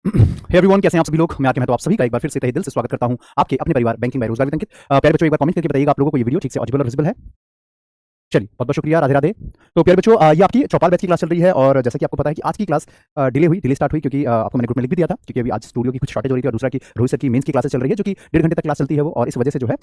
Hey everyone, कैसे हैं आप सभी लोग। मैं आके मैं तो आप सभी का एक बार फिर से तहे दिल से स्वागत करता हूं आपके अपने परिवार बैंकिंग बाय रोजगार विद अंकित। प्यारे बच्चों, एक बार कमेंट करके बताइएगा आप लोगों को ये वीडियो ठीक से ऑडिबल और विजिबल है। चलिए, बहुत बहुत शुक्रिया, राधे राधे। तो प्यारे बच्चों, ये आपकी चौपाल बैच की क्लास चल रही है और जैसा कि आपको पता है कि आज की क्लास डिले स्टार्ट हुई क्योंकि आपको मैंने ग्रुप में लिख भी दिया था क्योंकि अभी आज स्टूडियो की कुछ शॉर्टेज हो रही थी और दूसरा कि रोहित सर की मेंस की क्लासेस चल रही है जो कि 1.5 घंटे तक क्लास चलती है वो, और इस वजह से जो है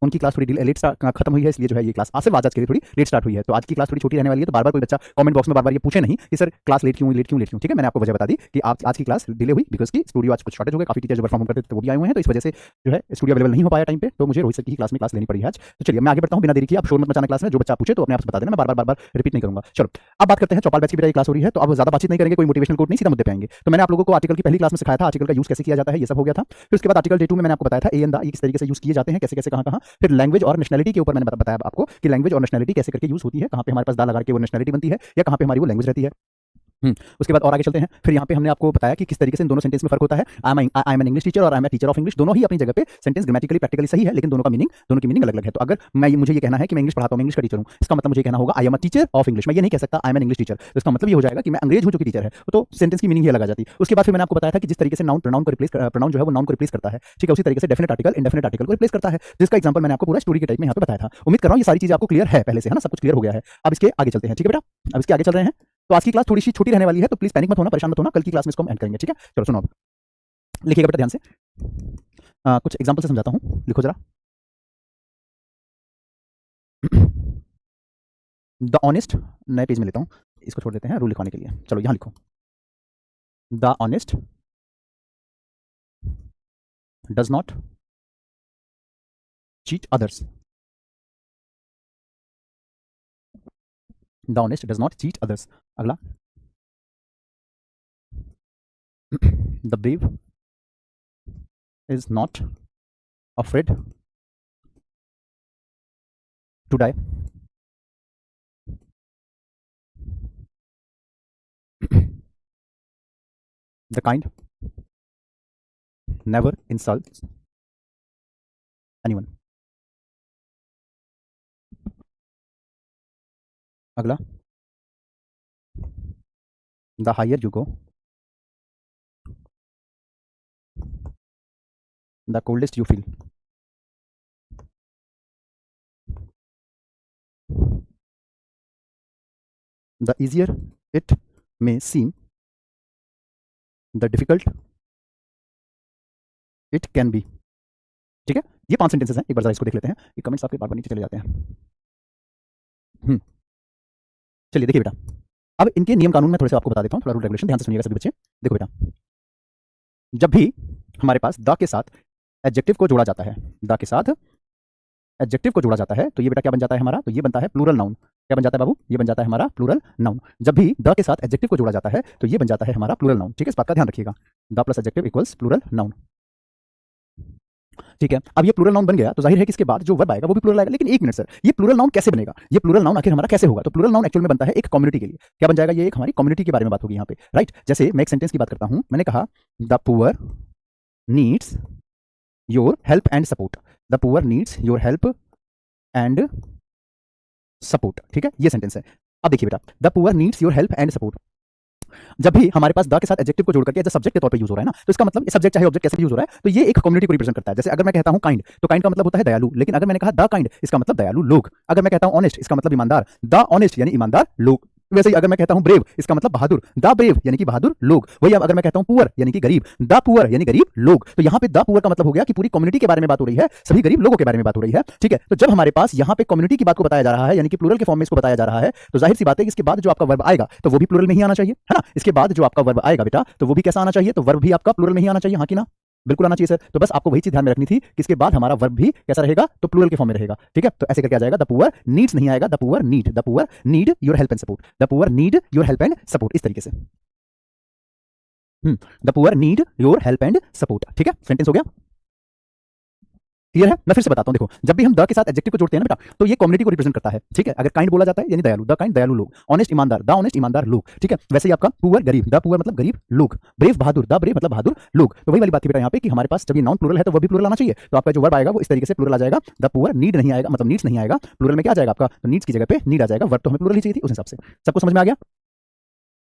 उनकी क्लास थोड़ी लेट खत्म हुई है, इसलिए जो है ये क्लास आज से आज के लिए थोड़ी लेट स्टार्ट हुई है। तो आज की क्लास थोड़ी छोटी रहने वाली है, तो बार बार कोई बच्चा कमेंट बॉक्स में बार बार ये पूछे नहीं कि सर क्लास लेट क्यों लेट क्यों लेट क्यों। ठीक है, मैंने आपको वजह बता दी कि आज की क्लास डिले हुई बिकॉज की स्टूडियो आज कुछ शॉर्टेज हो गए, काफी टीचर जो वर्क फ्रॉम होम करते थे तो वो भी आए हुए हैं, तो इस वजह से जो है स्टूडियो अवेलेबल नहीं हो पाया टाइम पे, तो मुझे रोहित सर की क्लास में क्लास लेनी पड़ी आज। तो चलिए मैं आगे बढ़ता हूँ बिना देरी किए। आप शोर मत मचाना क्लास में, जो बच्चा पूछे तो अपने आप से बता देना, मैं बार बार रिपीट नहीं करूंगा। चलो अब बात करते हैं, चौपाल बैच की बेटा ये क्लास हो रही है तो अब ज्यादा बातचीत नहीं करेंगे, कोई मोटिवेशनल कोट नहीं, सीधा मुद्दे पे आएंगे। तो मैंने आप लोगों को आर्टिकल की पहली क्लास में सिखाया था आर्टिकल का यूज कैसे किया जाता है, ये सब हो गया था। फिर उसके बाद आर्टिकल डे 2 में मैंने आपको बताया था ए एंड द, ये किस तरीके से यूज किए जाते हैं, कैसे कैसे कहां कहां। फिर लैंग्वेज और नेशनलिटी के ऊपर मैंने बताया आपको कि लैंग्वेज और नेशनलिटी कैसे करके यूज होती है, कहां पे हमारे पास दा लगा के वो नेशनलिटी बनती है या कहां पे हमारी वो लैंग्वेज रहती है। उसके बाद और आगे चलते हैं। फिर यहाँ पे हमने आपको बताया कि किस तरीके से इन दोनों सेंटेंस में फर्क होता है। I am an English teacher और I am a teacher of English, दोनों ही अपनी जगह पे सेंटेंस ग्रामेटिकली प्रैक्टिकली सही है, लेकिन दोनों की मीनिंग अलग अलग है। तो अगर मुझे ये कहना है कि मैं इंग्लिश पढ़ाता हूं, मैं इंग्लिश का टीचर हूं, इसका मतलब मुझे कहना होगा I am a teacher of English. मैं ये नहीं कह सकता आई एम एन इंग्लिश टीचर, तो इसका मतलब ये हो जाएगा कि मैं अंग्रेज हूं जो कि टीचर है, तो सेंटेंस की मीनिंग ही अलग आ जाती है। उसके बाद फिर मैंने आपको बताया था कि जिस तरीके से प्रोनाउन जो है वो नाउन को रिप्लेस करता है, ठीक है, उसी तरीके से डेफिनेट आर्टिकल इंडेफिनेट आर्टिकल को रिप्लेस करता है, जिसका एग्जांपल मैंने आपको पूरा स्टोरी के टाइप में यहाँ पे बताया था। उम्मीद कर रहा हूं ये सारी चीजें आपको क्लियर है पहले से, है ना, सब कुछ क्लियर हो गया है। अब इसके आगे चलते हैं, ठीक है बेटा, अब इसके आगे चल रहे हैं। तो आज की क्लास थोड़ी सी छोटी रहने वाली है, तो प्लीज पैनिक मत होना, परेशान मत होना, कल की क्लास में इसको हम एंड करेंगे, ठीक है। चलो सुनो, अब लिखिएगा बेटा ध्यान से। कुछ एग्जांपल से समझाता हूं, लिखो जरा। द ऑनेस्ट, नए पेज में लेता हूं, इसको छोड़ देते हैं रूल लिखवाने के लिए। चलो यहां लिखो, the honest does not cheat others. The honest does not cheat others. अगला, the brave is not afraid to die. The kind never insults anyone. अगला, the higher you go the coldest you feel. The easier it may seem, the difficult it can be। ठीक है, ये 5 sentences हैं, एक बार जरा इसको देख लेते हैं। ये कमेंट्स आपके बार बार नीचे चले जाते हैं। चलिए देखिए बेटा, अब इनके नियम कानून में थोड़े से आपको बता देता हूँ, थोड़ा रूल रेगुलेशन ध्यान से सुनिएगा सभी बच्चे। देखो बेटा, जब भी हमारे पास द के साथ एडजेक्टिव को जोड़ा जाता है, द के साथ एडजेक्टिव को जोड़ा जाता है, तो ये बेटा क्या बन जाता है हमारा, तो ये बनता है प्लूरल नाउन। क्या बन जाता है बाबू, ये बन जाता है हमारा प्लूरल नाउन। जब भी द के साथ एडजेक्टिव को जोड़ा जाता है तो ये बन जाता है हमारा प्लूरल नाउन। ठीक है, इस बात का ध्यान रखिएगा, the plus adjective equals plural noun. ठीक है, अब ये प्लूरल नाउन बन गया तो जाहिर है कि इसके बाद जो वर्ब आएगा वो भी प्लूरल आएगा। लेकिन एक मिनट सर, ये प्लूरल नाउन कैसे बनेगा, ये प्लूरल नाउन आखिर हमारा कैसे होगा। तो प्लूरल नाउन एक्चुअल में बनता है एक कम्युनिटी के लिए। क्या बन जाएगा, ये एक हमारी कम्युनिटी के बारे में बात होगी यहाँ पे, राइट। जैसे मैं एक सेंटेंस की बात करता हूं, मैंने कहा the poor needs your help and support. The poor needs your help and support. ठीक है, ये सेंटेंस है। अब देखिए बेटा, the poor needs your help and support, जब भी हमारे पास द के साथ एडजेक्टिव को जोड़ करके एज सब्जेक्ट के तौर पे यूज हो रहा है ना, तो इसका मतलब सब्जेक्ट चाहे ऑब्जेक्ट कैसे भी यूज हो रहा है, तो ये एक कम्युनिटी को रिप्रेजेंट करता है। जैसे अगर मैं कहता हूं काइंड, तो काइंड का मतलब होता है दयालु, लेकिन अगर मैंने कहा द काइंड, इसका मतलब दयालु लोग। अगर मैं कहता हूं ऑनेस्ट, इसका मतलब ईमानदार, द ऑनेस्ट यानी ईमानदार लोग। वैसे ही अगर मैं कहता हूं ब्रेव, इसका मतलब बहादुर, द ब्रेव यानी कि बहादुर लोग। वही अगर मैं कहता हूं पुअर यानी कि गरीब, द पुअर यानी गरीब लोग। तो यहाँ पे द पुअर का मतलब हो गया कि पूरी कम्युनिटी के बारे में बात हो रही है, सभी गरीब लोगों के बारे में बात हो रही है। ठीक है, तो जब हमारे पास यहाँ पे कम्युनिटी की बात को बताया जा रहा है, यानी कि प्लूरल के फॉर्म में इसको बताया जा रहा है, तो जाहिर सी बात है कि इसके बाद जो आपका वर्ब आएगा तो वो भी प्लूरल में ही आना चाहिए, है ना। इसके बाद जो आपका वर्ब आएगा बेटा, तो वो भी कैसा आना चाहिए, तो वर्ब भी आपका प्लूरल में ही आना चाहिए, हाँ कि ना, बिल्कुल आना चाहिए सर। तो बस आपको वही चीज ध्यान में रखनी थी कि इसके बाद हमारा वर्ब भी कैसा रहेगा, तो प्लूरल के फॉर्म में रहेगा। ठीक है, तो ऐसे करके आ जाएगा, द पुअर नीड्स नहीं आएगा, the poor need your help and support, the poor need your help and support, इस तरीके से। The poor need your help and support. ठीक है, सेंटेंस हो गया, क्लियर है। मैं फिर से बताता हूं, देखो, जब भी हम द के साथ एडजेक्टिव को जोड़ते हैं ना बेटा, तो ये कम्युनिटी को रिप्रेजेंट करता है। ठीक है, अगर काइंड बोला जाता है यानी दयालु, द काइंड दयालु लोग, ऑनेस्ट ईमानदार, द ऑनेस्ट ईमानदार लोग। ठीक है, वैसे ही आपका पुअर गरीब, द पुअर मतलब गरीब लोग, ब्रेव बहादुर, द ब्रेव मतलब बहादुर लोग। तो वही वाली बात थी बेटा यहाँ पे कि हमारे पास जब ये नॉन प्लूरल है तो वो भी प्लूरल आना चाहिए। तो आपका जो वर्ब आएगा वो इस तरीके से प्लूरल आ जाएगा, द पुअर नीड नहीं आएगा, मतलब नीड्स नहीं आएगा, प्लूरल में क्या आ जाएगा आपका, तो नीड्स की जगह पे नीड आ जाएगा। वर्ब तो हमें प्लूरल ही चाहिए थी उस हिसाब से। सबको समझ में आ गया।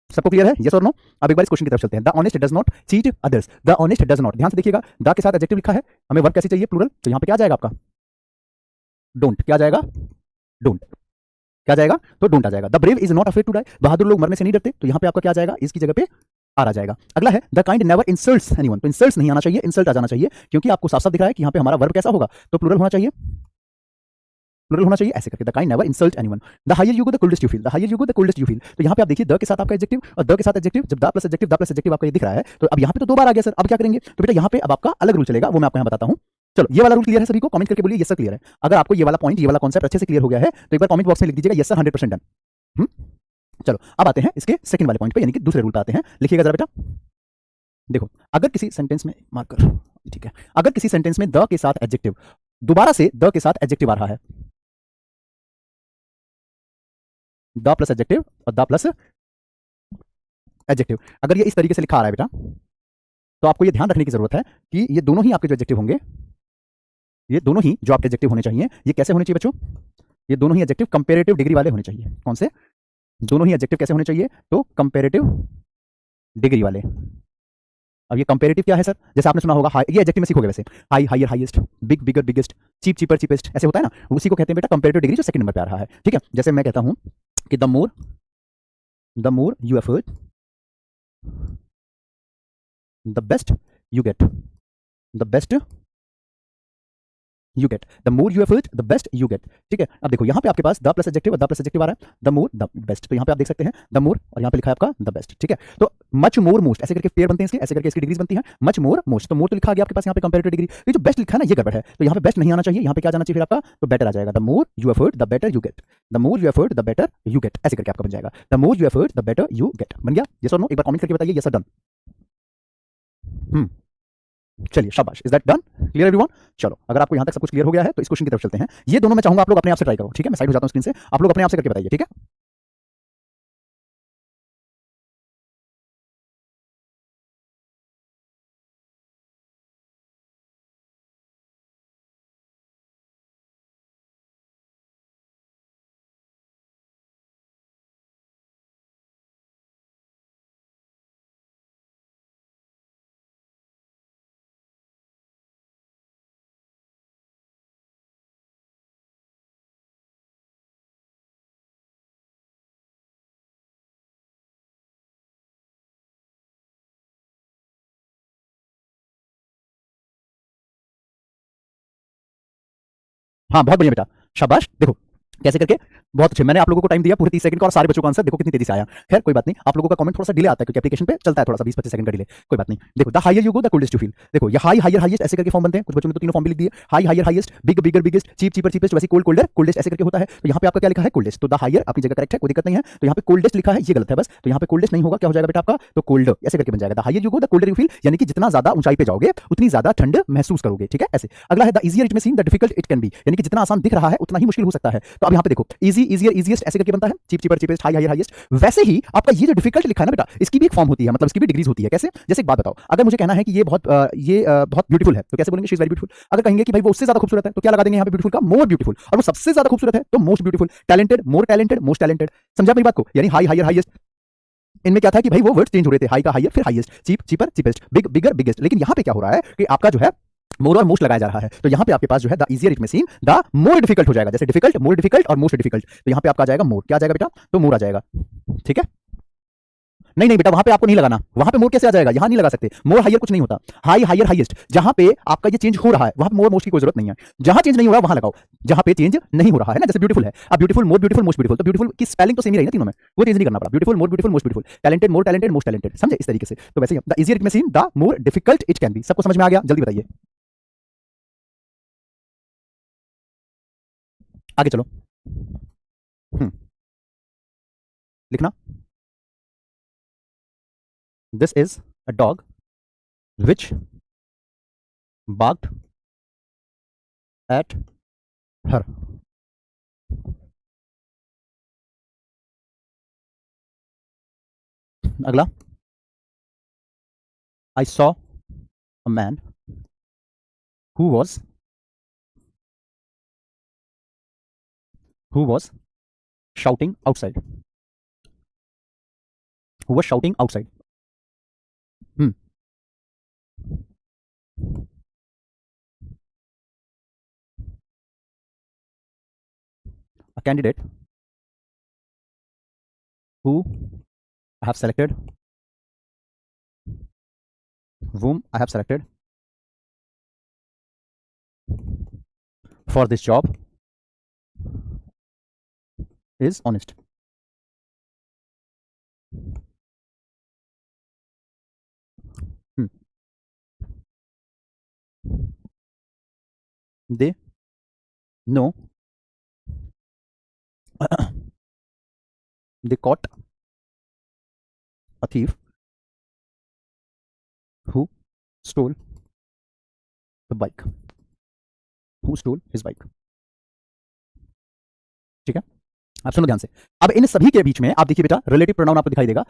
सबको क्लियर है? यस और नो? अब एक बार इस क्वेश्चन की तरफ चलते हैं। The honest does not cheat others. The honest does not, ध्यान से देखिएगा, द के साथ एडजेक्टिव लिखा है, हमें वर्ब कैसे चाहिए? प्लूरल, तो यहां पे क्या जाएगा आपका? डोंट। क्या जाएगा? डोंट। क्या जाएगा? तो डोंट आ जाएगा। The brave is not afraid to die, बहादुर लोग मरने से नहीं डरते, तो यहां पे आपका क्या जाएगा? इसकी जगह पे आर आ जाएगा। अगला है the kind never insults anyone, तो इंसल्ट्स नहीं आना चाहिए, इंसल्ट आ जाना चाहिए, क्योंकि आपको साफ साफ दिख रहा है कि यहां पे हमारा वर्ब कैसा होगा? तो प्लूरल होना चाहिए, प्लूरल होना चाहिए, ऐसे करके the kind never insult anyone. The higher you go the coldest you feel, the higher you go the coldest you feel, तो यहां पे आप देखिए द के साथ आपका एडजेक्टिव और द के साथ एडजेक्टिव, जब द प्लस एडजेक्टिव आपका ये दिख रहा है, तो अब यहां पे तो दो बार आ गया सर, अब क्या करेंगे? तो बेटा यहां पे अब आपका अलग रूल चलेगा, वो मैं आपको यहां बताता हूं। चलो ये वाला रूल क्लियर है सभी को? कमेंट करके बोलिए यस सर क्लियर है। अगर आपको ये वाला पॉइंट, ये वाला कॉन्सेप्ट अच्छे से क्लियर हो गया है तो एक बार कमेंट बॉक्स में लिख दीजिएगा यस सर 100% डन। चलो अब आते हैं इसके सेकंड वाले पॉइंट पे, यानी कि दूसरे रूल पे आते हैं। लिखिएगा जरा बेटा, देखो अगर किसी सेंटेंस में मार्कर, ठीक है, अगर किसी सेंटेंस में द के साथ एडजेक्टिव, दोबारा से द के साथ एडजेक्टिव आ रहा है, द प्लस एडजेक्टिव और द प्लस एडजेक्टिव, अगर ये इस तरीके से लिखा आ रहा है बेटा, तो आपको ये ध्यान रखने की जरूरत है कि ये दोनों ही आपके जो एडजेक्टिव होंगे, ये दोनों ही जो आपके एडजेक्टिव होने चाहिए, ये कैसे होने चाहिए बच्चों? ये दोनों ही एडजेक्टिव कंपैरेटिव डिग्री वाले होने चाहिए। कौन से? दोनों ही एडजेक्टिव कैसे होने चाहिए? तो कंपैरेटिव डिग्री वाले। अब ये कंपैरेटिव क्या है सर? जैसे आपने सुना होगा, ये एडजेक्टिव में सीखोगे वैसे, high higher highest, big bigger biggest, cheap cheaper cheapest, ऐसे होता है ना, उसी को कहते हैं बेटा कंपैरेटिव डिग्री, जो सेकंड नंबर पे आ रहा है। ठीक है, जैसे मैं कहता हूं कि the more you effort the best you get, the best you get, the more you effort the best you get. ठीक है, अब देखो यहाँ पे आपके पास द प्लस एडजेक्टिव और द प्लस एडजेक्टिव आ रहा है, द मोर द बेस्ट, तो यहाँ पे आप देख सकते हैं द मोर और यहाँ पे लिखा है आपका द बेस्ट। ठीक है, तो मच मोर मोस्ट, ऐसे करके पेयर बनते हैं इसके, ऐसे करके इसकी डिग्रीज बनती हैं, मच मोर मोस्ट, तो मोर तो लिखा आ गया आपके पास यहाँ पे कंपैरेटिव डिग्री, ये जो बेस्ट लिखा है ना ये गड़बड़ है, तो यहाँ पे बेस्ट नहीं आना चाहिए, यहाँ पे क्या जाना चाहिए फिर आपका? तो बेटर आ जाएगा, the more you effort the better you get, the more you effort the better you get, ऐसे करके आपका बन जाएगा, the more you effort the better you get. बन गया? यस और नो? एक बार कमेंट करके बताइए यस और डन। चलिए शाबाश, is that done? Clear everyone? चलो अगर आपको यहां तक सब कुछ क्लियर हो गया है तो इस क्वेश्चन की तरफ चलते हैं। ये दोनों मैं चाहूंगा आप लोग अपने आप से ट्राई करो, ठीक है? मैं साइड हो जाता हूं स्क्रीन से, आप लोग अपने आप से करके बताइए, ठीक है? हाँ बहुत बढ़िया बेटा, शाबाश। देखो कैसे करके, बहुत अच्छे, मैंने आप लोगों को टाइम दिया पूरे 30 सेकंड का और सारे बच्चों का आंसर देखो कितनी तेजी से आया। खैर कोई बात नहीं, आप लोगों का कमेंट थोड़ा सा डिले आता है क्योंकि एप्लीकेशन पे चलता है थोड़ा सा 20-25 सेकंड का डिले, कोई बात नहीं। देखो the higher you go the coldest you feel, देखो ये हाई हायर हाईएस्ट ऐसे करके फॉर्म बनते हैं, कुछ बच्चों ने तो तीनों फॉर्म भी लिख दिए, high higher highest, big bigger biggest, cheap cheaper cheapest, वैसे कोल्ड कोल्डर कोल्डेस्ट ऐसे करके होता है। तो यहाँ पे आपका क्या लिखा है? कोल्डेस्ट, तो द हायर आपकी जगह करेक्ट है, कोई दिक्कत नहीं है। तो यहाँ पे कोल्डेस्ट लिखा है, ये गलत है बस, तो यहाँ पे कोल्डेस्ट नहीं होगा, क्या हो जाएगा बेटा आपका? तो कोल्ड ऐसे करके बन जाएगा, the higher you go the colder you feel, यानी कि जितना ज्यादा ऊंचाई पे जाओगे उतनी ज्यादा ठंड महसूस करोगे। ठीक है, ऐसे। अगला है द इजियर इट में seen the difficult it can be, यानी कि जितना आसान दिख रहा है उतना ही मुश्किल हो सकता है। तो अब यहाँ पे देखो इजी इजियर इजीएस्ट ऐसे करके बनता है, cheap cheaper cheapest, high higher highest. वैसे ही आपका ये जो डिफिकल्ट लिखा है ना बेटा, इसकी भी एक फॉर्म होती है, मतलब इसकी भी डिग्रीज होती है। कैसे? जैसे एक बात बताओ, अगर मुझे कहना है कि ये बहुत ब्यूटीफुल है तो कैसे बोलेंगे? She is very beautiful. अगर कहेंगे कि भाई वो उससे ज्यादा खूबसूरत है तो क्या लगा देंगे यहाँ पे? ब्यूटीफुल का मोर ब्यूटीफुल। और वो सबसे ज्यादा खूबसूरत है तो मोस्ट ब्यूटीफुल। टैलेंटेड मोर टैलेंटेड मोस्ट टैलेंटेड। समझा मेरी बात को? यानी हाई हायर हाईएस्ट, इनमें क्या था कि भाई वो वर्ड चेंज हो रहे थे, हाई का हायर, फिर highest, cheap cheaper cheapest, big bigger biggest. लेकिन यहाँ पे क्या हो रहा है कि आपका जो है मोर और मोस्ट लगाया जा रहा है, तो यहाँ पे आपके पास जो है द इजियर इट में सीम द मोर डिफिकल्ट हो जाएगा, जैसे डिफिकल्ट मोर डिफिकल्ट और मोस्ट डिफिकल्ट, तो यहाँ पे आपका आ जाएगा मोर। क्या आ जाएगा बेटा? तो मोर आ जाएगा। ठीक है, नहीं नहीं बेटा वहां पे आपको नहीं लगाना, वहां पे मोर कैसे आ जाएगा? यहां नहीं लगा सकते, मोर हायर कुछ नहीं होता, हाई हायर हाईएस्ट, जहां पे आपका ये चेंज हो रहा है वहां पे मोर मोस्ट की कोई जरूरत नहीं है, जहां चेंज नहीं हो रहा वहां लगाओ, जहां पे चेंज नहीं हो रहा है ना, जैसे ब्यूटीफुल है, अब beautiful more beautiful most beautiful, तो ब्यूटीफुल की स्पेलिंग तो सेम ही रही ना तीनों में, वो चेंज नहीं करना पड़ा, beautiful more beautiful most beautiful, talented मोर टैलेंटेड मोस्ट टैलेंटेड, समझे इस तरीके से। तो वैसे द इजियर इट में seen the more difficult it can be, सबको समझ में आ गया? जल्दी बताइए, आगे चलो। हम्म, लिखना, this is a dog which barked at her। अगला, I saw a man who was shouting outside। who was shouting outside. A candidate who I have selected, whom I have selected for this job is honest. They know they caught a thief who stole the bike. Who stole his bike. ठीक है, आप सुनो ध्यान से। अब इन सभी के बीच में आप देखिए बेटा, रिलेटिव प्रोनाउन आपको दिखाई देगा।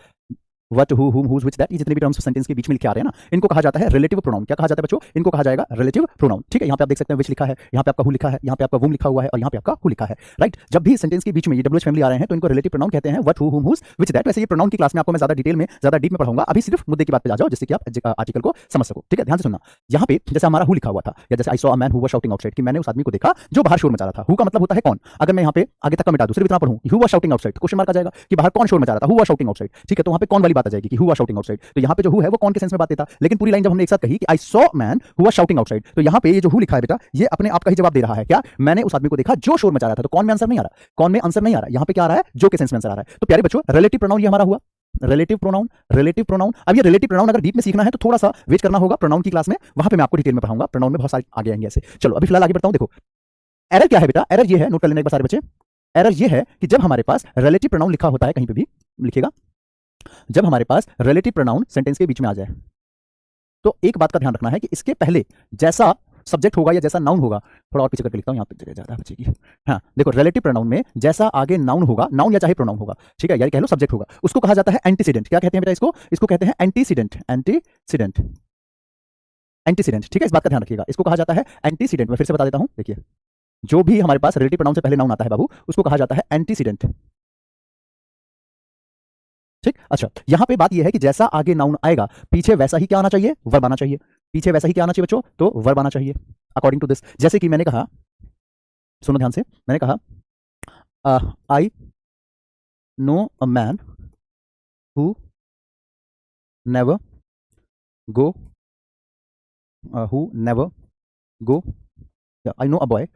वट, हु, हुम, हुज, व्हिच, दैट, ये जितने भी टर्म्स सेंटेंस के बीच में लिखे आ रहे हैं ना, इनको कहा जाता है रिलेटिव प्रोनाउन। क्या कहा जाता है बच्चों? इनको कहा जाएगा रिलेटिव प्रोनाउन। ठीक है, यहाँ पे आप देख सकते हैं विच लिखा है, यहाँ पे आपका हु लिखा है, यहाँ पे आपका वुम लिखा हुआ है और यहाँ पे आपका हु लिखा है। राइट, जब भी सेंटेंस के बीच में ये डब्ल्यूएच फैमिली आ रहे हैं तो इनको रिलेटिव प्रोनाउन कहते हैं। वट, हु, हुम, हुज, व्हिच, दैट। वैसे ये प्रोनाउन की क्लास में आपको मैं ज्यादा डिटेल में, ज्यादा डीप में पढ़ाऊंगा। अभी सिर्फ मुद्दे की बात पे आ जाओ जिससे कि आप आर्टिकल को समझ सको। ठीक है, ध्यान से सुनना। यहाँ पे जैसे हमारा हु लिखा हुआ था, या जैसे आई saw a man who was shouting outside, कि मैंने उस आदमी को देखा जो बाहर शोर मचा रहा था। हु का मतलब होता है कौन। अगर मैं यहाँ पे आगे तक का मिटा दूं, सिर्फ इतना पढ़ूं कि who was shouting outside, question mark आ जाएगा कि बाहर कौन शोर मचा रहा था। Who was shouting outside. ठीक है, तो वहाँ पे कौन वाली बात आ जाएगी कि हु वाज शाउटिंग आउटसाइड। तो यहाँ पे जो हु है वो कौन के सेंस में बात देता। लेकिन पूरी लाइन जब हमने एक साथ कही कि I saw man who was shouting outside, तो यहाँ पे ये जो हु लिखा है बेटा, ये अपने आप का ही जवाब दे रहा है। क्या? मैंने उस आदमी को देखा जो शोर मचा रहा था। तो कौन में आंसर नहीं आ रहा, कौन में आंसर नहीं आ रहा, यहाँ पे क्या आ रहा है, जो के सेंस में आंसर आ रहा है। तो प्यारे बच्चों, रिलेटिव प्रोनाउन ये हमारा हुआ। Relative pronoun, relative pronoun. अब ये रिलेटिव प्रोनाउन अगर डीप में सीखना है तो थोड़ा सा वेट करना होगा प्रोनाउन की क्लास में, वहां पे मैं आपको डिटेल में पढ़ाऊंगा। प्रोनाउन में बहुत सारे आगे आएंगे ऐसे। चलो अभी फिलहाल आगे बढ़ता हूं। देखो एरर क्या है बेटा, एरर ये है, नोट कर लेना एक बार सारे बच्चे। एरर ये है कि जब हमारे पास रिलेटिव प्रोनाउन लिखा होता है, कहीं पे भी लिखेगा, जब हमारे पास रिलेटिव प्रोनाउन सेंटेंस के बीच में आ जाए तो एक बात का ध्यान रखना है कि इसके पहले जैसा सब्जेक्ट होगा या जैसा नाउन होगा, थोड़ा और पीछे करके लिखता हूं, यहाँ पे जगह ज्यादा बचेगी। हाँ देखो, रिलेटिव प्रोनाउन में जैसा आगे नाउन होगा, नाउन या चाहे प्रोनाउन होगा, ठीक है, या कह लो सब्जेक्ट होगा, उसको कहा जाता है एंटीसीडेंट। क्या कहते हैं बेटा इसको? इसको कहते हैं एंटीसीडेंट। Antecedent, antecedent. ठीक है, इस बात का ध्यान रखिएगा, इसको कहा जाता है एंटीसीडेंट। मैं फिर से बता देता हूं, देखिए जो भी हमारे पास रिलेटिव प्रोनाउन से पहले नाउन आता है बाबू, उसको कहा जाता है एंटीसीडेंट। ठीक, अच्छा यहां पे बात यह है कि जैसा आगे नाउन आएगा पीछे वैसा ही क्या आना चाहिए, वर्ब आना चाहिए। पीछे वैसा ही क्या आना चाहिए बच्चों? तो वर्ब आना चाहिए अकॉर्डिंग टू दिस। जैसे कि मैंने कहा, सुनो ध्यान से, मैंने कहा I know a man who never go, who never go, I know a boy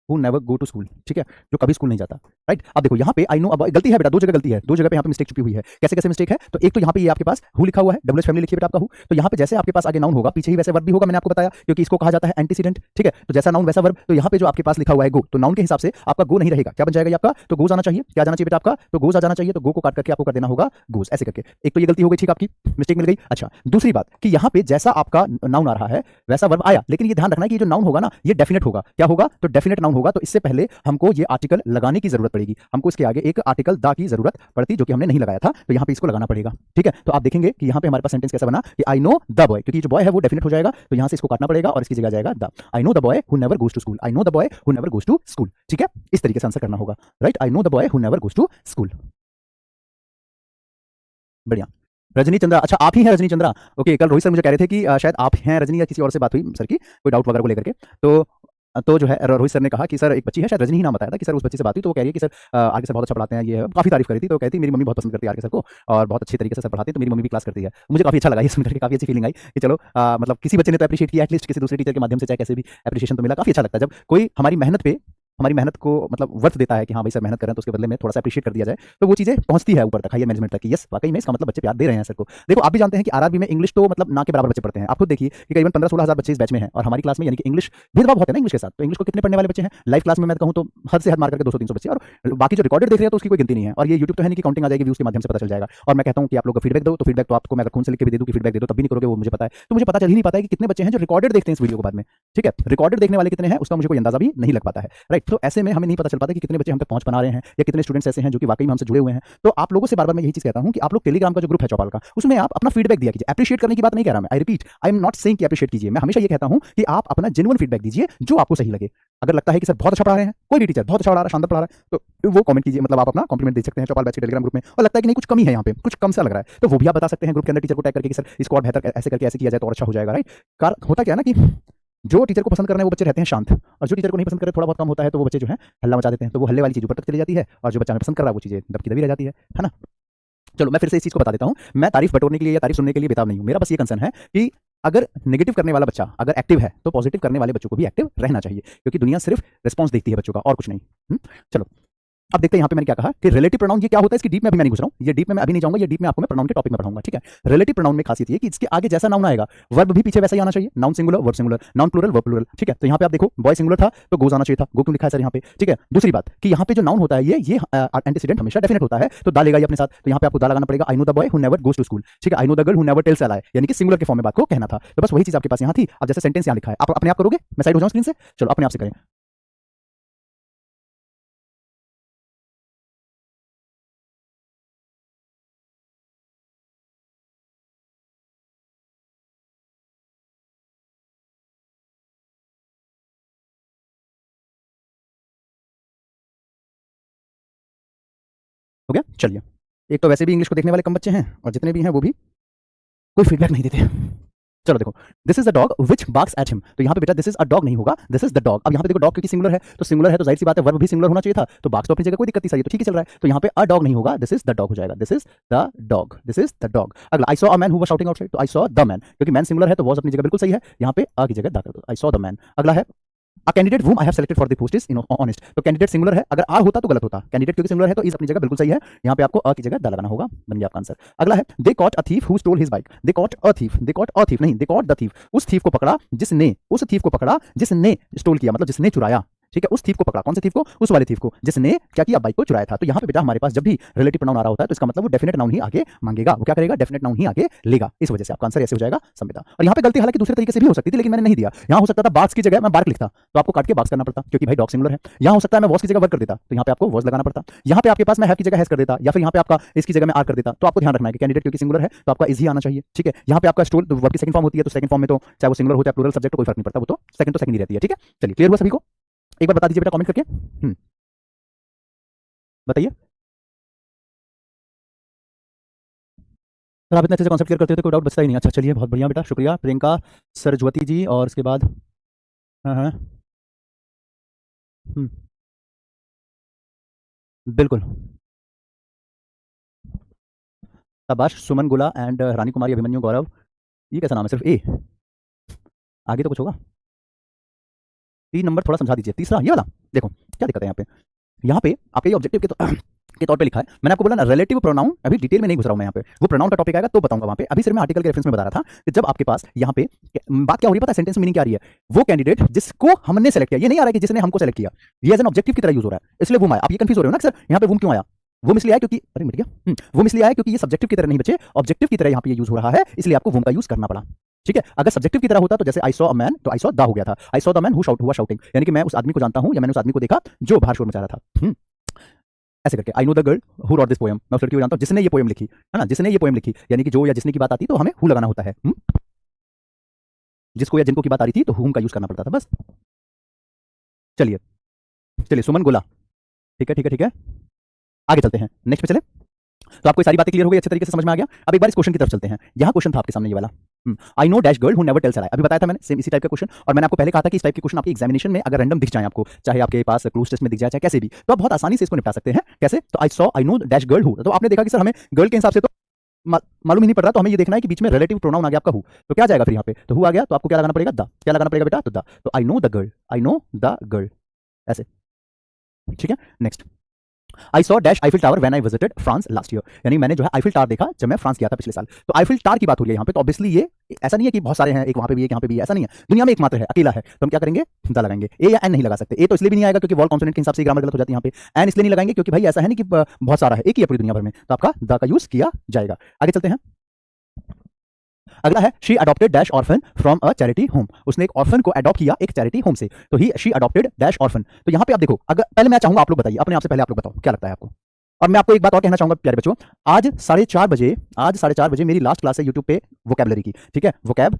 who never go to school. ठीक है, जो कभी स्कूल नहीं जाता। राइट, अब देखो यहाँ पे आई नो अब गलती है बेटा, दो जगह गलती है, दो जगह पे यहाँ पे मिस्टेक छुपी हुई है। कैसे कैसे मिस्टेक है? तो एक तो यहाँ पे ये आपके पास हु लिखा हुआ है, डब्ल्यूएच फैमिली लिखी है बेटा आपका हु, तो यहाँ पे जैसे आपके पास आगे नाउन होगा पीछे ही वैसे वर्ब भी होगा, मैंने आपको बताया, क्योंकि इसको कहा जाता है एंटीसीडेंट। ठीक है, तो जैसा नाउन वैसा वर्ब। तो यहाँ पे जो आपके पास लिखा हुआ है गो, तो नाउन के हिसाब से आपका गो नहीं रहेगा, क्या बन जाएगा ये आपका? तो गोज आना चाहिए। क्या जाना चाहिए बेटा आपका? तो गोज आ जाना चाहिए। तो गो को काट करके आपको कर देना होगा गोज, ऐसे करके। एक तो ये गलती हो गई, ठीक, आपकी मिस्टेक मिल गई। अच्छा, दूसरी बात कि यहाँ पे जैसा आपका नाउन आ रहा है वैसा वर्ब आया, लेकिन ये ध्यान रखना है कि जो नाउन होगा ना ये डेफिनेट होगा। क्या होगा? तो डेफिनेट नाउन होगा। तो इससे पहले हमको ये आर्टिकल लगाने की जरूरत पड़ेगी, हमको इसके आगे एक आर्टिकल दा की जरूरत पड़ती, जो कि हमने नहीं लगाया था, तो यहाँ पे इसको लगाना पड़ेगा। ठीक है, तो आप देखेंगे कि यहाँ पे हमारे पास सेंटेंस कैसा बना कि आई नो द बॉय, क्योंकि जो बॉय है वो डेफिनेट हो जाएगा, तो यहाँ से इसको काटना पड़ेगा और इसकी जगह जाएगा the. I know the boy who never goes to school. I know the boy who never goes to school. ठीक है, इस तरीके से आंसर करना होगा। Right, I know the boy who never goes to school. बढ़िया। रजनी चंद्रा, अच्छा आप ही हैं रजनी चंद्रा? ओके, कल रोहित सर मुझे कह रहे थे कि शायद आप हैं रजनी, या किसी और से बात हुई सर की कोई डाउट वगैरह को लेकर के। तो जो है रोहित सर ने कहा कि सर एक बच्ची है, शायद रजनी ही नाम बताया था, कि सर उस बच्ची से बात हुई तो वो कह रही है कि सर आगे सर बहुत अच्छा पढ़ाते हैं, ये काफी तारीफ करी थी। तो कहती मेरी मम्मी बहुत पसंद करती है आगे सर को और बहुत अच्छी तरीके से सर पढ़ाते हैं, तो मेरी मम्मी भी क्लास करती है। मुझे काफी अच्छा लगा ये सुनकर के, काफी अच्छी फीलिंग आई कि चलो मतलब किसी बच्चे ने तो अप्रिशिएट किया, एटलीस्ट किसी दूसरे टीचर के माध्यम से, चाहे कैसे भी अप्रिशिएशन तो मिला। काफी अच्छा लगता है जब कोई हमारी मेहनत पे, हमारी मेहनत को मतलब वर्थ देता है कि हाँ भाई सर मेहनत कर रहे हैं तो उसके बदले में थोड़ा सा अप्रिशिएट कर दिया जाए, तो वो चीजें पहुंचती है ऊपर तक, हायर मैनेजमेंट तक कि यस वाकई में इसका मतलब बच्चे प्यार दे रहे हैं सर को। देखो आप भी जानते हैं कि आरआरबी में इंग्लिश तो मतलब ना के बराबर बच्चे पढ़ते हैं। आप खुद देखिए कि करीबन 15-16 हज़ार बच्चे इस बैच में हैं और हमारी क्लास में, यानी कि इंग्लिश भेदभाव होता है ना इंग्लिश के साथ, तो इंग्लिश को कितने पढ़ने वाले बच्चे हैं लाइव क्लास में मैं कहूँ तो हद से हद मार करके 200-300 बच्चे, और बाकी जो रिकॉर्डेड देख रहे हैं तो उसकी कोई गिनती नहीं है। और ये यूट्यूब तो है नहीं कि काउंटिंग आ जाएगी, व्यूज के माध्यम से पता चल जाएगा। और मैं कहता हूँ कि आप लोग फीडबैक दो, तो फीडबैक तो आपको मैं अगर खून से लिख के भी दे दूँ कि फीडबैक दे दो तब भी नहीं करोगे, वो मुझे पता है। तो मुझे पता चल ही नहीं पाता है कि कितने बच्चे हैं जो रिकॉर्डेड देखते हैं इस वीडियो को बाद में। ठीक है, रिकॉर्डेड देखने वाले कितने हैं उसका मुझे कोई अंदाजा भी नहीं लग पाता है। राइट, तो ऐसे में हमें नहीं पता चल पाता कि कितने बच्चे हम तक पहुंच बना रहे हैं या कितने स्टूडेंट्स ऐसे हैं जो कि वाकई में हमसे जुड़े हुए हैं। तो आप लोगों से बार बार मैं यही चीज कहता हूं कि आप लोग टेलीग्राम का जो ग्रुप है चौपाल का, उसमें आप अपना फीडबैक दिया कीजिए। अप्रिशिएट करने की बात नहीं कह रहा मैं, I repeat, I am not saying कि अप्रिशिएट कीजिए। मैं हमेशा ये कहता हूं कि आप अपना जेन्युइन फीडबैक दीजिए जो आपको सही लगे। अगर लगता है कि सर बहुत अच्छा पढ़ा रहे हैं, कोई भी टीचर बहुत अच्छा पढ़ा रहा है, शानदार पढ़ा रहा है, तो वो कमेंट कीजिए, मतलब आप अपना कॉम्प्लीमेंट दे सकते हैं चौपाल बैच के टेलीग्राम ग्रुप में। और लगता है कि नहीं कुछ कमी है यहाँ पे, कुछ कम सा लग रहा है, तो वो भी आप बता सकते हैं ग्रुप के अंदर टीचर को टैग करके कि सर इसको और बेहतर ऐसे करके ऐसे किया जाए तो और अच्छा हो जाएगा, राइट। होता क्या है ना कि जो टीचर को पसंद कर रहे हैं वो बच्चे रहते हैं शांत, और जो टीचर को नहीं पसंद कर रहे थोड़ा बहुत कम होता है तो वो बच्चे जो है हल्ला मचा देते हैं, तो वो हल्ले वाली चीज ऊपर तक चली जाती है, और जो बच्चा हमें पसंद कर रहा है वो चीजें दबकी दबी रह जाती है ना। चलो मैं फिर से इस चीज को बता देता हूं, मैं तारीफ बटोरने के लिए या तारीफ सुनने के लिए बेताब नहीं हूं। मेरा बस ये कंसर्न है कि अगर नेगेटिव करने वाला बच्चा अगर एक्टिव है तो पॉजिटिव करने वाले बच्चों को भी एक्टिव रहना चाहिए, क्योंकि दुनिया सिर्फ रिस्पॉन्स देखती है बच्चों का और कुछ नहीं। चलो अब देखते हैं यहाँ पे मैंने क्या कहा कि रिलेटिव प्रोनाउन ये क्या होता है, इसकी डीप में अभी मैं नहीं घुस रहा हूँ, ये डीप में मैं अभी नहीं जाऊंगा, ये डीप में आपको मैं प्रोनाउन के टॉपिक में पढ़ाऊंगा, ठीक है। रिलेटिव प्रोनाउन में खासियत ये कि इसके आगे जैसा नाउन आएगा वर्ब भी पीछे वैसा ही आना चाहिए। Noun singular verb singular, noun plural verb plural, ठीक है। तो यहाँ पे आप देखो बॉय सिंगुलर था तो गोज आना चाहिए था, गो क्यों लिखा है सर यहाँ पे, ठीक है। दूसरी बात कि यहाँ पे जो नाउन होता है ये एंटीसीडेंट हमेशा डेफिनेट होता है, तो दा लेगा अपने साथ, तो यहाँ पे आपको दा लगाना पड़ेगा। I know the boy who never goes to school, ठीक है। I know the girl who never tells a lie, यानी कि सिंगुलर के फॉर्म में बात को कहना था, तो बस वही चीज आपके पास यहाँ थी। अब जैसे सेंटेंस यहाँ लिखा है आप अपने आप करोगे, मैं साइड हो जाऊँ स्क्रीन से, चलो अपने आप से करें। हो गया, चलिए। एक तो वैसे भी इंग्लिश को देखने वाले कम बच्चे हैं, और जितने भी हैं वो भी कोई फीडबैक नहीं देते। चलो देखो, this is the dog which barks at him, तो यहाँ पे बेटा दिस इज अ डॉग नहीं होगा, दिस इज द डॉग। अब यहाँ पे देखो डॉग क्योंकि सिंगुलर है, तो सिंगुलर है तो जाहिर सी बात है वर्ब भी सिंगुलर होना चाहिए था, तो बार्क्स तो अपनी जगह कोई दिक्कत नहीं, सही है, तो ठीक ही चल रहा है। तो यहाँ पे अ डॉग नहीं होगा, दिस इज द डॉग हो जाएगा, this is the dog, this is the dog. अगला, I saw a man who was shouting outside, तो आई सॉ द मैन, क्योंकि मैन सिंगुलर है तो वॉज अपनी जगह बिल्कुल सही है, यहाँ पे अ की जगह द कर दो, आई सॉ द मैन। अगला है A candidate whom I have selected for the post is honest, तो कैंडिडेट सिंगुलर है, अगर आर होता तो गलत होता, कैंडिडेट क्योंकि सिंगुलर है तो इज अपनी जगह बिल्कुल सही है, यहाँ पे आपको अ की जगह द लगाना होगा, बन गया आपका आंसर। अगला है they caught a thief who stole his bike, they caught a thief, they caught a thief नहीं, दे कॉट द थीफ, उस थीफ को पकड़ा जिसने, उस थीफ को पकड़ा जिसने स्टोल किया, मतलब जिसने चुराया, ठीक है। उस थीफ को पकड़ा, कौन से थीफ को, उस वाले थीफ को जिसने क्या किया, बाइक को चुराया था। तो यहाँ पे बेटा हमारे पास जब भी रिलेटिव नाउन आ रहा होता है तो इसका मतलब वो डेफिनेट नाउन ही आगे मांगेगा, वो क्या करेगा, डेफिनेट नाउन ही आगे लेगा, इस वजह से आपका आंसर ऐसे हो जाएगा संविदा। और यहाँ पे गलती हालांकि दूसरे तरीके से भी हो सकती थी, लेकिन मैंने नहीं दिया। यहाँ हो सकता था बार्क्स की जगह मैं बार्क लिखता, तो आपको काट के बार्क्स करना पड़ता, क्योंकि भाई डॉग सिंगुलर है। यहाँ हो सकता है मैं वॉज की जगह वर्क कर देता, तो यहाँ पे आपको वॉज लगाना पड़ता। यहाँ पे आपके पास मैं हैव की जगह हैज कर देता, या फिर यहाँ पे आपका इसकी जगह में आर कर देता। तो आपको ध्यान रखना है कि कैंडिडेट क्योंकि सिंगुलर है तो आपका इज ही आना चाहिए, ठीक है। यहाँ पे आपका स्टोल वर्ब की सेकंड फॉर्म होती है, तो सेकंड फॉर्म में तो चाहे वो सिंगुलर हो चाहे प्लूरल सब्जेक्ट, कोई फर्क नहीं पड़ता, वो तो सेकंड ही रहती है, ठीक है। चलिए क्लियर हुआ सभी को, एक बार बता दीजिए बेटा कमेंट करके, बताइए। सर आप इतने अच्छे से कॉन्सेप्ट क्लियर करते हो तो कोई डाउट बचता ही नहीं। अच्छा चलिए, बहुत बढ़िया बेटा, शुक्रिया प्रियंका सरज्वती जी, और उसके बाद हाँ हाँ हम्म, बिल्कुल, शाबाश सुमन गुला एंड रानी कुमारी अभिमन्यु गौरव, ये कैसा नाम है, सिर्फ ए, आगे तो कुछ होगा। 3 नंबर थोड़ा समझा दीजिए, तीसरा ये वाला, देखो क्या दिक्कत है यहाँ पे आपके ये ऑब्जेक्टिव के तो के तौर पे लिखा है। मैंने आपको बोला ना रिलेटिव प्रोनाउन, अभी डिटेल में नहीं घुस रहा हूं मैं यहाँ पे, वो प्रोनाउन का टॉपिक आएगा तो बताऊंगा वहां पे। अभी सिर्फ मैं आर्टिकल के रेफरेंस में बता रहा था कि जब आपके पास यहाँ पे बात क्या हो रही है पता है, सेंटेंस मीनिंग क्या आ रही है, वो कैंडिडेट जिसको हमने सेलेक्ट किया, ये नहीं आ रहा है कि जिसने हमको सेलेक्ट किया, ये एज एन ऑब्जेक्टिव की तरह यूज हो रहा है, इसलिए वूम आया। आप ये कंफ्यूज हो रहे हो ना सर यहाँ पे वूम क्यों आया, वो इसलिए आया क्योंकि अरे मिट गया, वो इसलिए आया क्योंकि ये सब्जेक्टिव की तरह नहीं बचे, ऑब्जेक्टिव की तरह यहाँ पे यूज हो रहा है, इसलिए आपको वूम का यूज करना पड़ा, ठीक है। अगर सब्जेक्टिव की तरह होता तो जैसे आई सॉ अ मैन, तो आई सॉ द हो गया था, आई saw the man who shouting, यानी कि मैं उस आदमी को जानता हूं या मैंने उस आदमी को देखा जो बाहर शोर मचा रहा था, ऐसे करके। आई know the girl who rot this poem, मैं उस लड़की को जानता हूं जिसने ये पोएम लिखी, है ना, जिसने ये पोएम लिखी, यानी कि जो या जिसने की बात आती तो हमें हु लगाना होता है, जिसको या जिनको की बात आ रही थी तो हुम का यूज करना पड़ता था, बस। चलिए चलिए सुमन गोला, ठीक है ठीक है ठीक है, आगे चलते हैं, नेक्स्ट पे चले। तो आपको सारी बातें क्लियर हो गई, अच्छे तरीके से समझ में आ गया। अब एक बार इस क्वेश्चन की तरफ चलते हैं। यहाँ क्वेश्चन था आपके सामने ये वाला, I know dash girl who never tells a lie, अभी बताया था मैंने, सेम इसी टाइप का क्वेश्चन। और मैंने आपको पहले कहा था कि इस टाइप के क्वेश्चन आपके एग्जामिनेशन में अगर रैंडम दिख जाए आपको, चाहे आपके पास क्लूज टेस्ट में दिख जाए चाहे कैसे भी, तो आप बहुत आसानी से इसको निपटा सकते हैं। कैसे, तो आई नो डैश गर्ल हु, तो आपने देखा कि सर हमें गर्ल के हिसाब से तो मालूम ही नहीं पड़ रहा, तो हमें ये देखना है कि बीच में रिलेटिव प्रोनाउन आ गया आपका हु, तो क्या जाएगा फिर यहाँ पे, तो हु आ गया तो आपको क्या लगाना पड़ेगा, द, क्या लगाना पड़ेगा बेटा, तो द, तो आई know the girl, I know the girl, ऐसे, ठीक है। Next, I saw dash Eiffel tower when I visited France last year, यानी मैंने जो है आईफिल टावर देखा जब मैं फ्रांस गया था पिछले साल। तो आईफिल टावर की बात हो रही है यहाँ पे, तो ऑब्वियसली ये ऐसा नहीं है कि बहुत सारे हैं, एक वहां पे भी एक यहाँ पे भी, ऐसा नहीं है, दुनिया में एकमात्र है, अकेला है, तो हम क्या करेंगे, द लगाएंगे। ए या एन नहीं लगा सकते, ए तो इसलिए भी नहीं आएगा क्योंकि वॉल कॉन्सोनेंट के हिसाब से ग्रामर गलत हो जाती है यहाँ पे। एन इसलिए नहीं लगाएंगे क्योंकि भाई ऐसा है नहीं कि बहुत सारा है, एक ही है पूरी दुनिया भर में, तो आपका द का यूज किया जाएगा। आगे चलते हैं। अगला है she adopted dash orphan from a charity home, उसने एक ऑर्फन को अडॉप्ट किया एक चैरिटी होम से, तो ही शी अडॉप्टेड डैश ऑर्फन। तो यहाँ पे आप देखो, अगर पहले मैं चाहूंगा आप लोग बताइए अपने आप से, पहले आप लोग बताओ क्या लगता है आपको। और मैं आपको एक बात और कहना चाहूंगा प्यारे बच्चों, आज 4:30 बजे मेरी लास्ट क्लास है यूट्यूब पे वोकैबुलरी की, ठीक है, vocab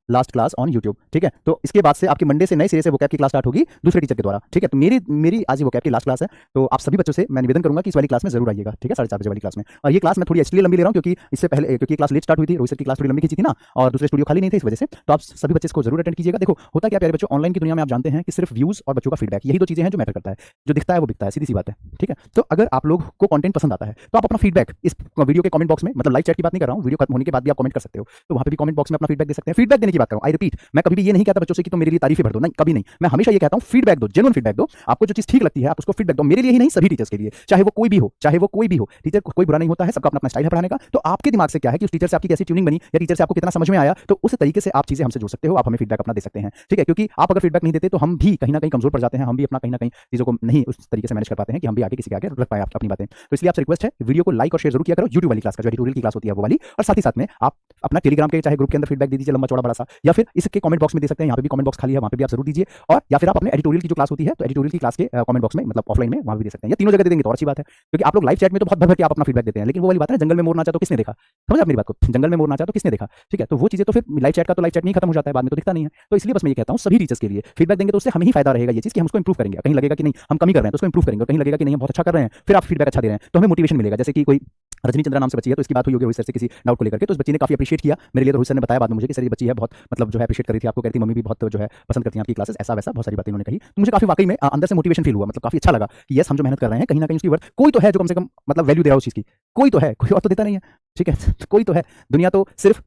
last class on YouTube, ठीक है। तो इसके बाद से आपकी मंडे से नए सिरे से वोकैब की क्लास स्टार्ट होगी दूसरे टीचर के द्वारा, ठीक है। तो मेरी आज ये वोकैब की लास्ट क्लास है, तो आप सभी बच्चों से मैं निवेदन करूंगा कि इस वाली क्लास में जरूर आइएगा, ठीक है, 4:30 वाली क्लास में। और ये क्लास मैं थोड़ी इसलिए लंबी ले रहा हूँ क्योंकि इससे पहले, क्योंकि क्लास लेट स्टार्ट हुई थी, रोहित सर की क्लास थोड़ी लंबी खींची थी ना, और दूसरे स्टूडियो खाली नहीं थे, इस वजह से। तो आप सभी बच्चे इसको जरूर अटेंड कीजिएगा। देखो होता क्या प्यारे बच्चों, ऑनलाइन की दुनिया में आप जानते हैं कि सिर्फ व्यूज और बच्चों का फीडबैक, यही दो चीजें हैं जो मैटर करता है, जो दिखता है वो बिकता है, सीधी सी बात है, ठीक है। तो अगर आप लोग को कंटेंट पसंद आता है तो आप अपना फीडबैक इस वीडियो के कमेंट बॉक्स में, मतलब लाइव चैट की बात नहीं कर रहा हूँ, वीडियो खत्म होने के बाद भी आप कमेंट कर सकते हो, तो वहां पे भी कमेंट बॉक्स में अपना फीडबैक दे सकते हैं। फीडबैक देने की बात करूँ, आई रिपीट, मैं कभी भी ये नहीं कहता बच्चों से कि तुम मेरे लिए तारीफें भर दो, नहीं, कभी नहीं। मैं हमेशा ये कहता हूं फीडबैक दो, जेन्युइन फीडबैक दो। आपको जो चीज ठीक लगती है आप उसको फीडबैक दो, मेरे लिए ही नहीं, सभी टीचर्स के लिए, चाहे वो कोई भी हो। टीचर को कोई बुरा नहीं होता है, सबका अपना अपना स्टाइल है पढ़ाने का। तो आपके दिमाग से क्या है कि उस टीचर से आपकी कैसी ट्यूनिंग बनी, या टीचर से आपको कितना समझ में आया, तो उस तरीके से आप चीजें हमसे जुड़ सकते हो, आप हमें फीडबैक अपना दे सकते हैं, ठीक है। क्योंकि आप अगर फीडबैक नहीं देते तो हम भी कहीं ना कहीं कमजोर पड़ जाते हैं, हम भी अपना कहीं ना कहीं चीजों को नहीं उस तरीके से मैनेज कर पाते हैं कि हम भी आगे किसी के आगे रख पाए अपनी बातें। तो इसलिए आपसे रिक्वेस्ट है, वीडियो को लाइक और शेयर जरूर किया करो, यूट्यूब वाली क्लास का जो एडिटोरियल की क्लास होती है वो वाली, और साथ ही साथ में आप अपना टेलीग्राम के चाहे ग्रुप के अंदर फीडबैक दे दीजिए, लंबा चौड़ा बड़ा सा, या फिर इसके कमेंट बॉक्स में दे सकते हैं, यहाँ पे भी कमेंट बॉक्स खाली है, वहाँ पे भी आप जरूर दीजिए। और या फिर आप अपने एडिटोरियल की जो क्लास होती है, तो एडिटोरियल की क्लास के कमेंट बॉक्स में, मतलब ऑफलाइन में, वहाँ भी दे सकते हैं, या तीनों जगह दे देंगे तो और अच्छी बात है। क्योंकि आप लोग लाइव चैट में तो बहुत भर भर के आप अपना फीडबैक देते हैं, लेकिन वो वाली बात है, जंगल में मोर नाचा तो किसने देखा, समझ आप मेरी बात को, जंगल में मोर नाचा तो किसने देखा, ठीक है। तो वो चीजें तो फिर लाइव चैट का तो लाइव चैट में ही खत्म हो जाता है, बाद में तो दिखता नहीं है। तो इसलिए बस मैं ये कहता हूँ सभी टीचर्स के लिए फीडबैक देंगे तो उससे हमें ही फायदा रहेगा, ये चीज कि हम उसको इंप्रूव करेंगे, कहीं लगेगा कि नहीं हम कमी कर रहे हैं तो उसको इंप्रूव करेंगे, कहीं लगेगा कि नहीं हम बहुत अच्छा कर रहे हैं, फिर आप फीडबैक अच्छा दे रहे हैं तो हमें मोटिवेशन मिलेगा। जैसे कि कोई रजनी चंद्रा नाम से बच्ची है, तो इसकी बात हुई होगी रोहित सर से किसी डाउट को लेकर के, तो उस बच्ची ने काफी अप्रिशिएट किया मेरे लिए, तो रोहित सर ने बताया बाद में मुझे कि सर ये बच्ची है बहुत, मतलब जो है अप्रिशिएट कर रही थी आपको, कहती मम्मी भी बहुत जो है पसंद करती हैं आपकी क्लासेस, ऐसा वैसा बहुत सारी बातें उन्होंने कही। तो मुझे काफी वाकई में अंदर से मोटिवेशन फील हुआ, मतलब काफी अच्छा लगा कि यस हम जो मेहनत कर रहे हैं कहीं ना कहीं उसकी वर्थ कोई तो है जो कम से कम मतलब वैल्यू दे रहा है उस चीज की, कोई तो है, कोई और तो देता नहीं है, ठीक है। कोई तो है, दुनिया तो सिर्फ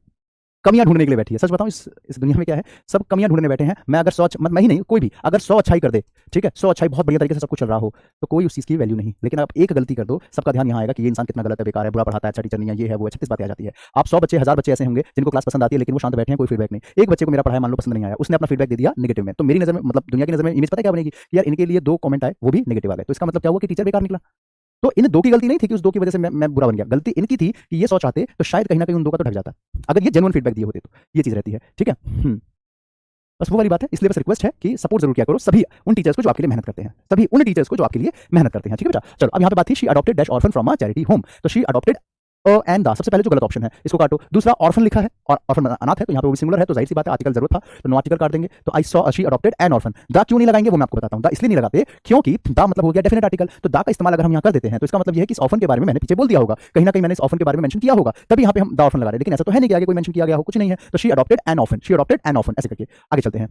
कमियां ढूंढने के लिए बैठी है। सच बताऊं, इस दुनिया में क्या है, सब कमियां ढूंढने बैठे हैं। मैं अगर 100, मैं ही नहीं, कोई भी अगर 100 अच्छाई कर दे, ठीक है, 100 अच्छाई बहुत बढ़िया तरीके से सब कुछ चल रहा हो, तो कोई उस चीज की वैल्यू नहीं। लेकिन आप एक गलती कर दो, सबका ध्यान यहाँ आएगा कि ये इंसान कितना गलत है, बेकार है, बुरा पढ़ाता है, अच्छा टीचर नहीं है, ये है वो है, 36 बातें आ जाती है। आप 100 बच्चे 1000 बच्चे ऐसे होंगे जिनको क्लास पसंद आती है, लेकिन वो शांत बैठे हैं, कोई फीडबैक नहीं। एक बच्चे को मेरा पढ़ाया मान लो पसंद नहीं आया, उसने अपना फीडबैक दे दिया नेगेटिव में, तो मेरी नजर में, मतलब दुनिया की नजर में इमेज पता है क्या बनेगी कि यार इनके लिए 2 कमेंट आए वो भी नेगेटिव वाले, तो इसका मतलब क्या हुआ कि टीचर बेकार निकला। तो इन 2 की गलती नहीं थी कि उस 2 की वजह से मैं बुरा बन गया, गलती इनकी थी कि ये 100 चाहते तो शायद कहीं ना कहीं उन 2 का तो ढक जाता, अगर ये जेन्युइन फीडबैक दिए होते तो। ये चीज रहती है, ठीक है। बस वो वाली बात है, इसलिए बस रिक्वेस्ट है कि सपोर्ट जरूर किया करो सभी उन टीचर्स को जो आपके लिए मेहनत करते हैं, सभी उन टीचर्स को जो आपके लिए मेहनत करते हैं, ठीक है बेटा। चलो अब यहाँ पे बात थी she adopted dash orphan from a charity home, तो शी अडॉप्टेड एंड द, सबसे पहले जो गलत ऑप्शन है इसको काटो। दूसरा ऑर्फन लिखा है और ऑर्फन अनाथ है, तो यहाँ पे वो भी सिंगुलर है, तो जाहिर सी बात है आर्टिकल जरूरत था तो नो आर्टिकल काट देंगे। तो I saw she adopted N orphan, the क्यों नहीं लगाएंगे वो मैं आपको बताता हूँ। द इसलिए नहीं लगाते क्योंकि द मतलब हो गया डेफिनेट आर्टिकल, तो द का इस्तेमाल अगर हम यहाँ कर देते हैं तो इसका मतलब ये है कि इस ऑर्फन के बारे में मैंने पीछे बोल दिया होगा, कहीं ना कहीं मैंने इस ऑर्फन के बारे में मेंशन किया होगा, तभी यहाँ पे हम द ऑर्फन लगा रहे हैं। लेकिन ऐसा तो है नहीं कि आगे कोई मेंशन किया गया हो, कुछ नहीं है। तो she adopted N orphan, she adopted N orphan, ऐसे करके आगे चलते हैं।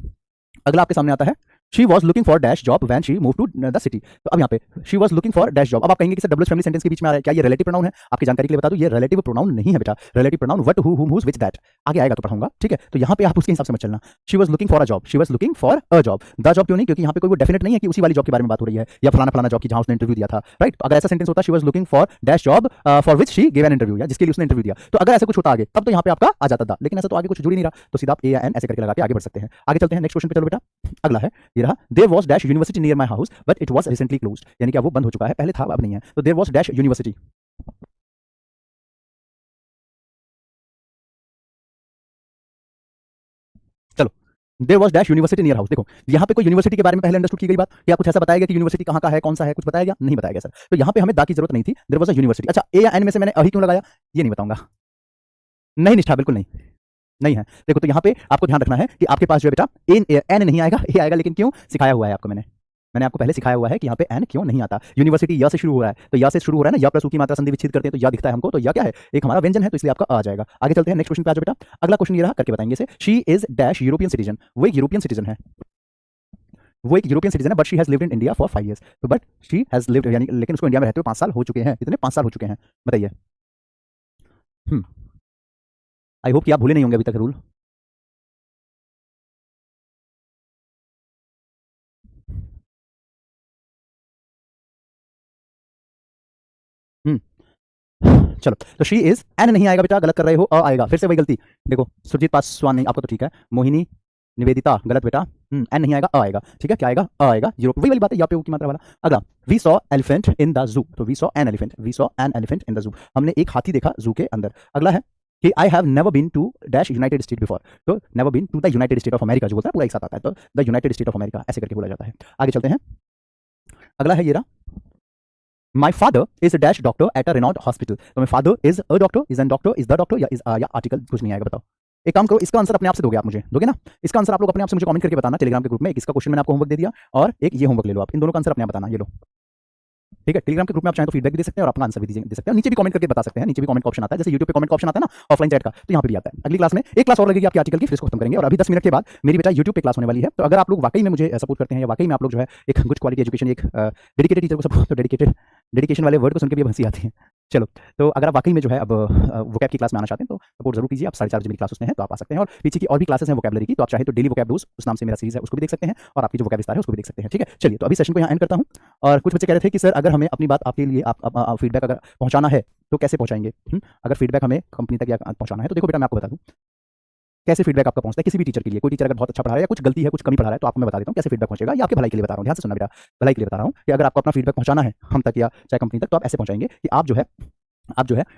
अगला आपके सामने आता है she was looking for dash job when she move to the city. तो अब यहाँ पे she was looking for dash job, अब आप कहेंगे कि सर डबल फैमिली सेंटेंस के बीच में आ रहा है, क्या ये रिलेटिव प्रोनाउन है? आपकी जानकारी के लिए बता दूं, ये रिलेटिव प्रोनाउन नहीं है बेटा। रिलेटिव प्रोनाउन व्हाट, हु, हुम, हुज, व्हिच, दैट आगे आएगा तो पढ़ाऊंगा, ठीक है। तो यहाँ पे आप उसके हिसाब से मत चलना। She was looking for a job, she was looking for a job, the job क्यों नहीं? क्योंकि यहाँ पे कोई वो डेफिनेट नहीं है कि उसी वाली जॉब के बारे में बात हो रही है, या फलाना फलाना जॉब की जहां उसने इंटरव्यू दिया था, राइट। तो अगर ऐसा सेंटेंस होता she was looking for dash job for which she give an interview, या जिसके लिए उसने इंटरव्यू दिया, तो अगर ऐसा कुछ होता आगे तब तो यहाँ पे आपका आ जाता था, लेकिन ऐसा तो आगे कुछ जुड़ ही नहीं रहा, तो सीधा आप ए या एन ऐसे करके लगा के आगे बढ़ सकते हैं। आगे चलते हैं नेक्स्ट क्वेश्चन पे, चलो बेटा। अगला है ये रहा, there was dash university near my house but it was recently closed, यानी कि वो बंद हो चुका है, पहले था अब नहीं है। तो देयर वाज डैश यूनिवर्सिटी, चलो there was dash university near house. देखो यहाँ पे कोई यूनिवर्सिटी के बारे में पहले अंडरस्टूड की गई बात, क्या कुछ ऐसा बताया गया कि यूनिवर्सिटी कहाँ का है, कौन सा है, कुछ बताया गया? नहीं बताया गया सर। तो यहाँ पे हमें दा की जरूरत नहीं थी, देयर वाज अ यूनिवर्सिटी। अच्छा ए या एन में से मैंने अही क्यों लगाया ये नहीं बताऊंगा, नहीं निष्ठा बिल्कुल नहीं, नहीं है। देखो तो यहाँ पे आपको ध्यान रखना है कि आपके पास जो है बेटा एन नहीं आएगा, ए आएगा, लेकिन क्यों? सिखाया हुआ है आपको मैंने आपको पहले सिखाया हुआ है कि यहाँ पे एन क्यों नहीं आता। यूनिवर्सिटी या से शुरू हो रहा है, तो या से शुरू हो रहा है ना, या प्लस ऊ की मात्रा संधि विच्छेद करते हैं तो या दिखता है हमको, तो या क्या है? एक हमारा व्यंजन है, तो इसलिए आपका आ जाएगा। आगे चलते हैं नेक्स्ट क्वेश्चन पे आ जाओ बेटा। अगला क्वेश्चन ये रहा, करके बताएंगे इसे। She is dash European citizen, वो एक यूरोपियन सिटीजन है, वो एक यूरोपियन सिटीजन है, but she has lived in India for 5 years। तो बट शी हैज लिव्ड यानी, लेकिन उसको इंडिया में रहते हुए 5 साल हो चुके हैं। कितने? 5 साल हो चुके हैं, बताइए। आई होप कि आप भूले नहीं होंगे अभी तक रूल। चलो तो शी इज, एन नहीं आएगा बेटा, गलत कर रहे हो, अ आएगा, फिर से वही गलती। देखो सुरजीत पासवान नहीं, आपको तो ठीक है। मोहिनी निवेदिता, गलत बेटा, एन नहीं आएगा, अ आएगा, ठीक है। क्या आएगा? अ आएगा, यूरोप, वही वाली बात है, यहाँ पे ऊ की मात्रा वाला। अगला, we saw elephant in the zoo, तो we saw an elephant, we saw an elephant in the zoo, हमने एक हाथी देखा जू के अंदर। अगला है कि I have never been to dash United State before, तो never been to the United State of America जो बोलता है पूरा एक साथ आता है, तो the United State of America ऐसे करके बोला जाता है। आगे चलते हैं, अगला है ये रहा, my father is dash doctor at a renowned hospital. तो my father is a doctor, is an doctor, is the doctor, या इज या आर्टिकल कुछ नहीं आएगा, बताओ। एक काम करो, इसका आंसर अपने आप से दोगे आप मुझे, दोगे ना? इसका आंसर आप लोग अपने आप से मुझे कमेंट करके बताना टेलीग्राम के ग्रुप में। एक इसका क्वेश्चन मैंने आपको होमवर्क दे दिया और एक ये होमवर्क ले लो आप, इन दोनों का आंसर अपने आप बताना, ये लो, ठीक है। टेलीग्राम के ग्रुप में आप चाहें तो फीडबैक भी दे सकते हैं और अपना आंसर भी दे सकते हैं, नीचे भी कमेंट करके बता सकते हैं, नीचे भी कमेंट का ऑप्शन आता है, जैसे यूट्यूब पे कमेंट का ऑप्शन आता है ना ऑफलाइन चैट का, तो यहाँ पे भी आता है। अगली क्लास में एक क्लास और लगेगी आपकी आर्टिकल की, फिर इसको खत्म करेंगे। और अभी 10 मिनट के बाद मेरी बेटा यूट्यूब पे क्लास होने वाली है, तो अगर आप लोग वाकई में मुझे सपोर्ट करते हैं या वाकई में आप लोग जो है एक गुड क्वालिटी एजुकेशन, एक डेडिकेटेड टीचर को सपोर्ट, तो डेडिकेशन वाले वर्ड को सुनकर भी हंसी आती है। चलो, तो अगर आप वाकई में जो है अब वोकैब की क्लास में आना चाहते हैं तो सपोर्ट जरूर कीजिए। आप 4:30 बजे मेरी क्लास उसमें है, तो आप आ सकते हैं। और पीछे की और भी क्लासेस हैं वोकैबुलरी की, तो आप चाहे तो डेली वोकैब डोज उस नाम से मेरा सीरीज है उसको भी देख सकते हैं, और आपकी जो वोकैब विस्तार है उसको भी देख सकते हैं, ठीक है। चलिए, तो अभी सेशन को यहाँ एंड करता हूँ। और कुछ बच्चे कह रहे थे कि सर अगर हमें अपनी बात आपके लिए आप फीडबैक अगर पहुँचाना है तो कैसे पहुँचाएंगे? अगर फीडबैक हमें कंपनी तक या पहुँचाना है तो देखो बेटा, मैं आपको बता दूँ कैसे फीडबैक आपका पहुंचता है किसी भी टीचर के लिए। कोई टीचर अगर बहुत अच्छा पढ़ा रहा है या कुछ गलती है, कुछ कमी पढ़ा रहा है, तो आपको मैं बता देता हूँ कैसे फीडबैक पहुंचेगा। ये आपके भलाई के लिए बता रहा हूँ, ध्यान से सुनना बेटा, भलाई के लिए बता रहा हूँ कि अगर आपको अपना फीडबैक पहुंचाना है हम तक या चाहे कंपनी तक, तो आप ऐसे पहुंचाएंगे कि आप जो है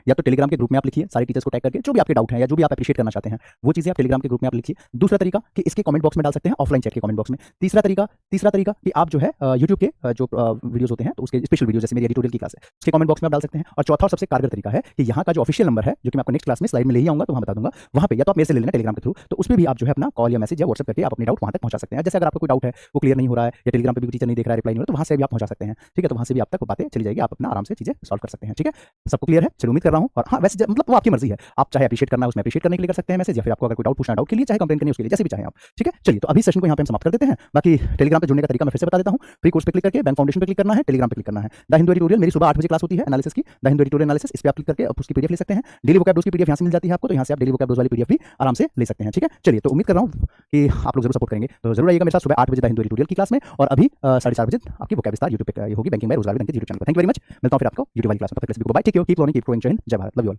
या तो टेलीग्राम के ग्रुप में आप लिखिए सारे टीचर्स को टैग करके, जो भी आपके डाउट हैं या जो भी आप एप्रिशिएट करना चाहते हैं वो चीजें आप टेलीग्राम के ग्रुप में आप लिखिए। दूसरा तरीका कि इसके कमेंट बॉक्स में डाल सकते हैं, ऑफलाइन चैट के कमेंट बॉक्स में। तीसरा तरीका कि आप जो है यूट्यूब के जो वीडियोस होते हैं तो उसके स्पेशल वीडियो जैसे मेरी एडिटोरियल की क्लास है उसके कमेंट बॉक्स में आप डाल सकते हैं। और चौथा और सबसे कारगर तरीका है कि यहाँ का जो ऑफिशियल नंबर है, जो कि मैं आपको नेक्स्ट क्लास में स्लाइड में ले ही आऊंगा तो वहाँ बता दूंगा, वहाँ पे या तो आप मेरे से ले लेना टेलीग्राम के थ्रू, तो उसमें भी आप जो है अपना कॉल या मैसेज या व्हाट्सएप करके आप अपने डाउट वहाँ तक पहुँचा सकते हैं। जैसे अगर आपको कोई डाउट है वो क्लियर नहीं हो रहा है या टेलीग्राम पे भी टीचर नहीं देख रहा है, रिप्लाई नहीं हो रहा, तो वहाँ से भी आप पहुँचा सकते हैं, ठीक है। तो वहाँ से भी आप तक बातें चली जाएगी, आप अपना आराम से चीजें सॉल्व कर सकते हैं, ठीक है। सबको क्लियर है? चलो, उम्मीद कर रहा हूँ। और हाँ, वैसे मतलब वो आपकी मर्जी है, आप चाहे अप्रिशिएट करना है उसमें अप्रिशिएट करने के लिए कर सकते हैं मैसेज, या फिर आपको अगर कोई डाउट पूछना है डाउट के लिए, चाहे कंप्लेंट करनी है उसके लिए, जैसे भी चाहें आप, ठीक है। चलिए, तो अभी सेशन को यहाँ पे हम समाप्त कर देते हैं। बाकी टेलीग्राम पे जुड़ने का तरीका मैं फिर से बता देता हूँ। फ्री कोर्स पे क्लिक करके बैंक फाउंडेशन पे क्लिक करना है, टेलीग्राम पे क्लिक करना है। द हिंदू एडिटोरियल मेरी सुबह 8 बजे क्लास होती है एनालिसिस की, द हिंदू एडिटोरियल एनालिसिस, इस पे आप क्लिक करके उसकी पीडीएफ ले सकते हैं। डेली वोकैब डोज की पीडीएफ यहाँ से मिल जाती है आपको, तो यहाँ से आप डेली वोकैब डोज वाली पीडीएफ भी आराम से ले सकते हैं, ठीक है। चलिए, तो उम्मीद कर रहा हूँ कि आप लोग जरूर सपोर्ट करेंगे, तो जरूर आइएगा मेरे साथ सुबह 8 बजे द हिंदू एडिटोरियल की क्लास में। और अभी 4:30 बजे आपकी वोकैब विस्तार यूट्यूब पे होगी, बैंकिंग बाय रोजगार विद अंकित यूट्यूब चैनल पर। थैंक यू वेरी मच, मिलता हूँ फिर आपको यूट्यूब वाली क्लास में। तब तक के लिए bye, take care, keep learning, keep growing, जय भारत, लव यू ऑल।